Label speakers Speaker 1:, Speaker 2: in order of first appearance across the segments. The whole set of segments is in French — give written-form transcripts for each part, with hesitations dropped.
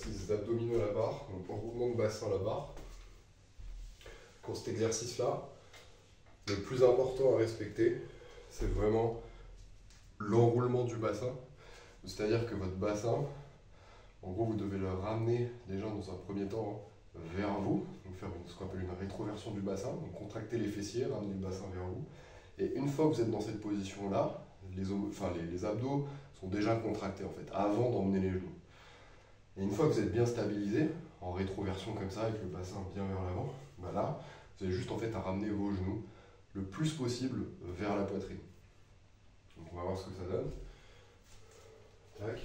Speaker 1: exercice d'abdominaux à la barre, donc enroulement de bassin à la barre. Pour cet exercice-là, le plus important à respecter, c'est vraiment l'enroulement du bassin. C'est-à-dire que votre bassin, en gros, vous devez le ramener déjà dans un premier temps vers vous, donc faire ce qu'on appelle une rétroversion du bassin, donc contracter les fessiers, ramener le bassin vers vous. Et une fois que vous êtes dans cette position-là, les abdos sont déjà contractés en fait, avant d'emmener les genoux. Et une fois que vous êtes bien stabilisé, en rétroversion comme ça, avec le bassin bien vers l'avant, bah là, vous avez juste en fait à ramener vos genoux le plus possible vers la poitrine. Donc on va voir ce que ça donne. Tac.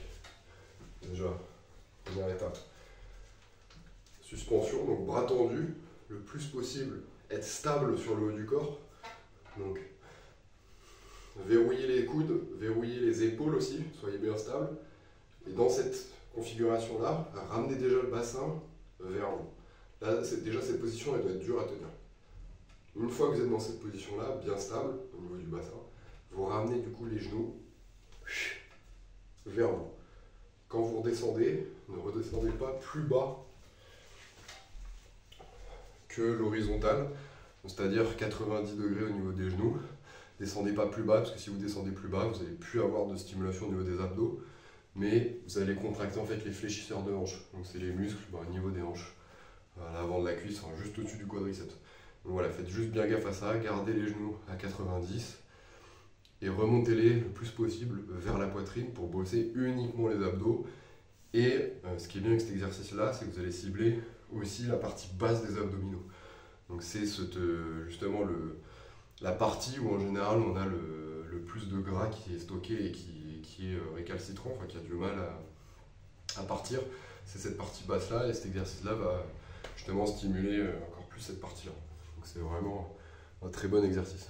Speaker 1: Déjà, première étape. Suspension, donc bras tendus, le plus possible, être stable sur le haut du corps. Donc, verrouillez les coudes, verrouillez les épaules aussi, soyez bien stable. Et dans cette configuration-là, ramenez déjà le bassin vers vous. Là, déjà cette position, elle doit être dure à tenir. Une fois que vous êtes dans cette position-là, bien stable au niveau du bassin, vous ramenez du coup les genoux vers vous. Quand vous redescendez, ne redescendez pas plus bas que l'horizontale, c'est-à-dire 90 degrés au niveau des genoux. Descendez pas plus bas, parce que si vous descendez plus bas, vous n'allez plus avoir de stimulation au niveau des abdos, mais vous allez contracter en fait les fléchisseurs de hanches. Donc c'est les muscles au niveau des hanches, à l'avant de la cuisse, juste au-dessus du quadriceps. Donc voilà, faites juste bien gaffe à ça, gardez les genoux à 90 et remontez-les le plus possible vers la poitrine pour bosser uniquement les abdos. Et ce qui est bien avec cet exercice-là, c'est que vous allez cibler aussi la partie basse des abdominaux. Donc c'est justement la partie où en général on a le plus de gras qui est stocké et qui est récalcitrant, enfin qui a du mal à partir. C'est cette partie basse-là, et cet exercice-là va justement stimuler encore plus cette partie-là. Donc c'est vraiment un très bon exercice.